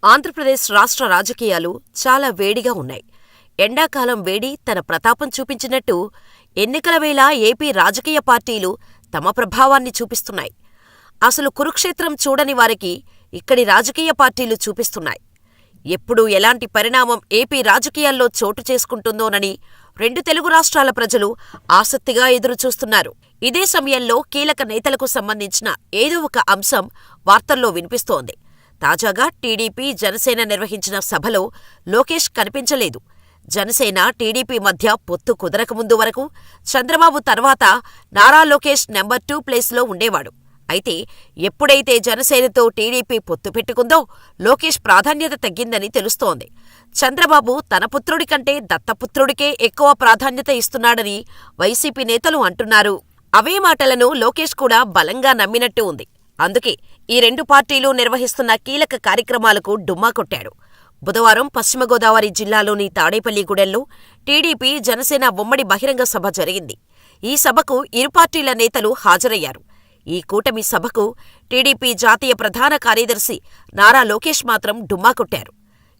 ఆంధ్రప్రదేశ్ రాష్ట్ర రాజకీయాలు చాలా వేడిగా ఉన్నాయి. ఎండాకాలం వేడి తన ప్రతాపం చూపించినట్టు ఎన్నికల వేళ ఏపీ రాజకీయ పార్టీలు తమ ప్రభావాన్ని చూపిస్తున్నాయి. అసలు కురుక్షేత్రం చూడని వారికి ఇక్కడి రాజకీయ పార్టీలు చూపిస్తున్నాయి. ఎప్పుడు ఎలాంటి పరిణామం ఏపీ రాజకీయాల్లో చోటు చేసుకుంటుందోనని రెండు తెలుగు రాష్ట్రాల ప్రజలు ఆసక్తిగా ఎదురుచూస్తున్నారు. ఇదే సమయంలో కీలక నేతలకు సంబంధించిన ఏదో ఒక అంశం వార్తల్లో వినిపిస్తోంది. తాజాగా టీడీపీ, జనసేన నిర్వహించిన సభలో లోకేష్ కనిపించలేదు. జనసేన, టీడీపీ మధ్య పొత్తు కుదరకముందు వరకు చంద్రబాబు తర్వాత నారా లోకేష్ నెంబర్ 2 ప్లేస్లో ఉండేవాడు. అయితే ఎప్పుడైతే జనసేనతో టీడీపీ పొత్తు పెట్టుకుందో లోకేష్ ప్రాధాన్యత తగ్గిందని తెలుస్తోంది. చంద్రబాబు తన పుత్రుడి కంటే దత్తపుత్రుడికే ఎక్కువ ప్రాధాన్యత ఇస్తున్నాడని వైసీపీ నేతలు అంటున్నారు. అవే మాటలను లోకేష్ కూడా బలంగా నమ్మినట్టు ఉంది. అందుకే ఈ రెండు పార్టీలు నిర్వహిస్తున్న కీలక కార్యక్రమాలకు డుమ్మా కొట్టాడు. బుధవారం పశ్చిమ గోదావరి జిల్లాలోని తాడేపల్లిగూడెంలో టీడీపీ, జనసేన ఉమ్మడి బహిరంగ సభ జరిగింది. ఈ సభకు ఇరు పార్టీల నేతలు హాజరయ్యారు. ఈ కూటమి సభకు టీడీపీ జాతీయ ప్రధాన కార్యదర్శి నారా లోకేష్ మాత్రం డుమ్మా కొట్టారు.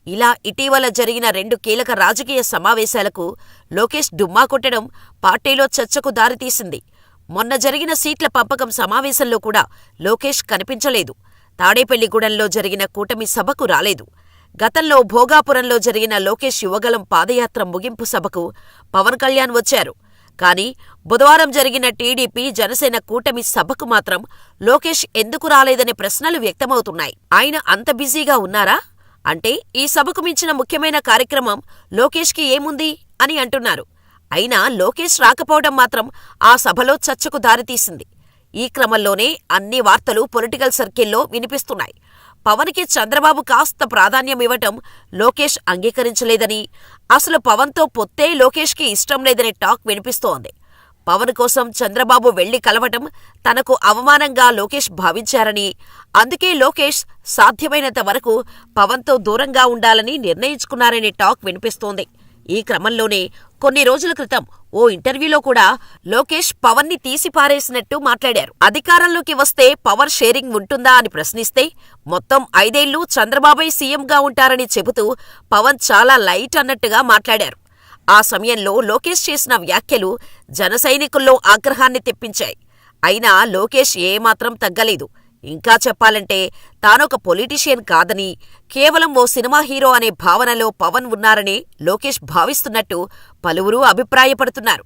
ఇలా ఇటీవల జరిగిన రెండు కీలక రాజకీయ సమావేశాలకు లోకేష్ డుమ్మా కొట్టడం పార్టీలో చర్చకు దారితీసింది. మొన్న జరిగిన సీట్ల పంపకం సమావేశంలో కూడా లోకేష్ కనిపించలేదు. తాడేపల్లిగూడెంలో జరిగిన కూటమి సభకు రాలేదు. గతంలో భోగాపురంలో జరిగిన లోకేష్ యువగళం పాదయాత్ర ముగింపు సభకు పవన్ కళ్యాణ్ వచ్చారు. కానీ బుధవారం జరిగిన టీడీపీ, జనసేన కూటమి సభకు మాత్రం లోకేష్ ఎందుకు రాలేదనే ప్రశ్నలు వ్యక్తమవుతున్నాయి. ఆయన అంత బిజీగా ఉన్నారా? అంటే ఈ సభకు మించిన ముఖ్యమైన కార్యక్రమం లోకేష్కి ఏముంది అని అంటున్నారు. అయినా లోకేష్ రాకపోవడం మాత్రం ఆ సభలో చర్చకు దారితీసింది. ఈ క్రమంలోనే అన్ని వార్తలు పొలిటికల్ సర్కిల్లో వినిపిస్తున్నాయి. పవన్కి చంద్రబాబు కాస్త ప్రాధాన్యమివ్వటం లోకేష్ అంగీకరించలేదని, అసలు పవన్తో పొత్తే లోకేష్కి ఇష్టం లేదనే టాక్ వినిపిస్తోంది. పవన్ కోసం చంద్రబాబు వెళ్లి కలవటం తనకు అవమానంగా లోకేష్ భావించారని, అందుకే లోకేష్ సాధ్యమైనంత వరకు పవన్తో దూరంగా ఉండాలని నిర్ణయించుకున్నారనే టాక్ వినిపిస్తోంది. ఈ క్రమంలోనే కొన్ని రోజుల క్రితం ఓ ఇంటర్వ్యూలో కూడా లోకేష్ పవన్ని తీసిపారేసినట్టు మాట్లాడారు. అధికారంలోకి వస్తే పవర్ షేరింగ్ ఉంటుందా అని ప్రశ్నిస్తే మొత్తం 5 ఏళ్లు చంద్రబాబే సీఎంగా ఉంటారని చెబుతూ పవన్ చాలా లైట్ అన్నట్టుగా మాట్లాడారు. ఆ సమయంలో లోకేష్ చేసిన వ్యాఖ్యలు జనసైనికుల్లో ఆగ్రహాన్ని తెప్పించాయి. అయినా లోకేష్ ఏమాత్రం తగ్గలేదు. ఇంకా చెప్పాలంటే తానొక పొలిటీషియన్ కాదని, కేవలం ఓ సినిమా హీరో అనే భావనలో పవన్ ఉన్నారని లోకేష్ భావిస్తున్నట్టు పలువురు అభిప్రాయపడుతున్నారు.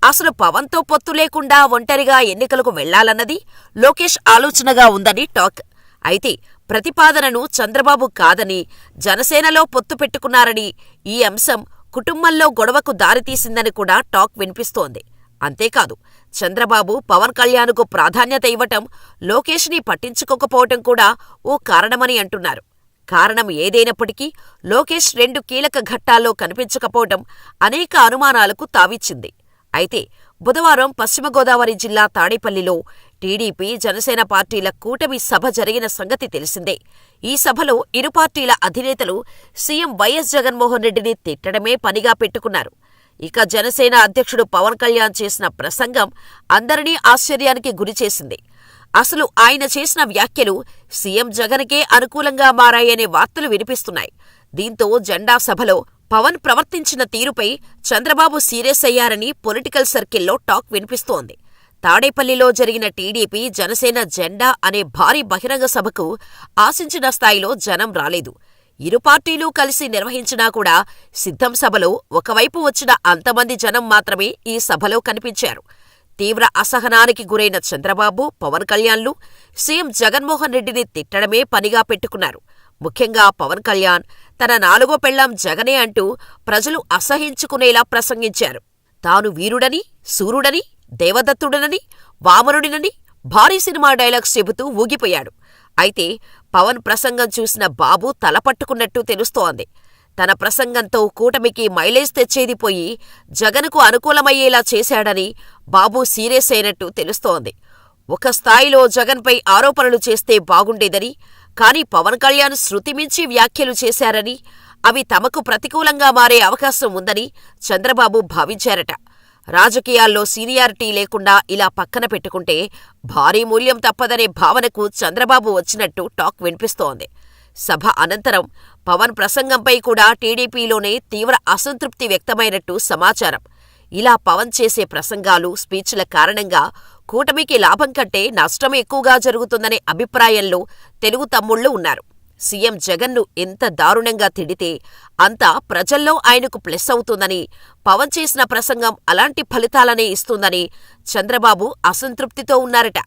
అసలు పవన్తో పొత్తు లేకుండా ఒంటరిగా ఎన్నికలకు వెళ్లాలన్నది లోకేష్ ఆలోచనగా ఉందని టాక్. అయితే ప్రతిపాదనను చంద్రబాబు కాదని, జనసేనలో పొత్తు పెట్టుకున్నారని, ఈ అంశం కుటుంబంలో గొడవకు దారితీసిందని కూడా టాక్ వినిపిస్తోంది. అంతేకాదు, చంద్రబాబు పవన్ కళ్యాణ్కు ప్రాధాన్యత ఇవ్వటం, లోకేష్ని పట్టించుకోకపోవటం కూడా ఓ కారణమని అంటున్నారు. కారణం ఏదైనప్పటికీ లోకేష్ రెండు కీలక ఘట్టాల్లో కనిపించకపోవటం అనేక అనుమానాలకు తావిచ్చింది. అయితే బుధవారం పశ్చిమ గోదావరి జిల్లా తాడేపల్లిలో టీడీపీ, జనసేన పార్టీల కూటమి సభ జరిగిన సంగతి తెలిసిందే. ఈ సభలో ఇరు పార్టీల అధినేతలు సీఎం వైఎస్ జగన్మోహన్ రెడ్డిని తిట్టడమే పనిగా పెట్టుకున్నారు. ఇక జనసేన అధ్యక్షుడు పవన్ కళ్యాణ్ చేసిన ప్రసంగం అందరినీ ఆశ్చర్యానికి గురిచేసింది. అసలు ఆయన చేసిన వ్యాఖ్యలు సీఎం జగన్కే అనుకూలంగా మారాయనే వార్తలు వినిపిస్తున్నాయి. దీంతో జెండా సభలో పవన్ ప్రవర్తించిన తీరుపై చంద్రబాబు సీరియస్ అయ్యారని పొలిటికల్ సర్కిల్లో టాక్ వినిపిస్తోంది. తాడేపల్లిలో జరిగిన టీడీపీ, జనసేన జెండా అనే భారీ బహిరంగ సభకు ఆశించిన స్థాయిలో జనం రాలేదు. ఇరు పార్టీలు కలిసి నిర్వహించినా కూడా సిద్ధం సభలో ఒకవైపు వచ్చిన అంతమంది జనం మాత్రమే ఈ సభలో కనిపించారు. తీవ్ర అసహనానికి గురైన చంద్రబాబు, పవన్ కళ్యాణ్లు సీఎం జగన్మోహన్ రెడ్డిని తిట్టడమే పనిగా పెట్టుకున్నారు. ముఖ్యంగా పవన్ కళ్యాణ్ తన 4వ పెళ్లాం జగనే అంటూ ప్రజలు అసహించుకునేలా ప్రసంగించారు. తాను వీరుడని, శూరుడని, దేవదత్తుడనని, వామనుడినని భారీ సినిమా డైలాగ్స్ చెబుతూ ఊగిపోయాడు. అయితే పవన్ ప్రసంగం చూసిన బాబు తలపట్టుకున్నట్టు తెలుస్తోంది. తన ప్రసంగంతో కూటమికి మైలేజ్ తెచ్చేది పోయి జగన్కు అనుకూలమయ్యేలా చేశాడని బాబు సీరియస్ అయినట్టు తెలుస్తోంది. ఒక స్థాయిలో జగన్పై ఆరోపణలు చేస్తే బాగుండేదని, కానీ పవన్ కళ్యాణ్ శృతిమించి వ్యాఖ్యలు చేశారని, అవి తమకు ప్రతికూలంగా మారే అవకాశం ఉందని చంద్రబాబు భావించారట. రాజకీయాల్లో సీనియారిటీ లేకుండా ఇలా పక్కన పెట్టుకుంటే భారీ మూల్యం తప్పదనే భావనకు చంద్రబాబు వచ్చినట్టు టాక్ వినిపిస్తోంది. సభ అనంతరం పవన్ ప్రసంగంపై కూడా టీడీపీలోనే తీవ్ర అసంతృప్తి వ్యక్తమైనట్టు సమాచారం. ఇలా పవన్ చేసే ప్రసంగాలు, స్పీచ్ల కారణంగా కూటమికి లాభం కంటే నష్టం ఎక్కువగా జరుగుతుందనే అభిప్రాయంలో తెలుగు తమ్ముళ్లు ఉన్నారు. సీఎం జగన్ను ఎంత దారుణంగా తిడితే అంత ప్రజల్లో ఆయనకు ప్లస్ అవుతుందని, పవన్ చేసిన ప్రసంగం అలాంటి ఫలితాలనే ఇస్తుందని చంద్రబాబు అసంతృప్తితో ఉన్నారట.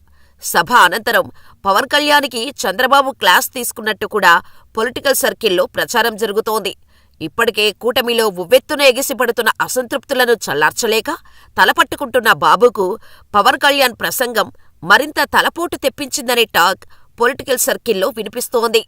సభ అనంతరం పవన్ కళ్యాణ్కి చంద్రబాబు క్లాస్ తీసుకున్నట్టు కూడా పొలిటికల్ సర్కిల్లో ప్రచారం జరుగుతోంది. ఇప్పటికే కూటమిలో ఉవ్వెత్తున ఎగిసిపడుతున్న అసంతృప్తులను చల్లార్చలేక తలపట్టుకుంటున్న బాబుకు పవన్ కళ్యాణ్ ప్రసంగం మరింత తలపోటు తెప్పించిందనే టాక్ పొలిటికల్ సర్కిల్లో వినిపిస్తోంది.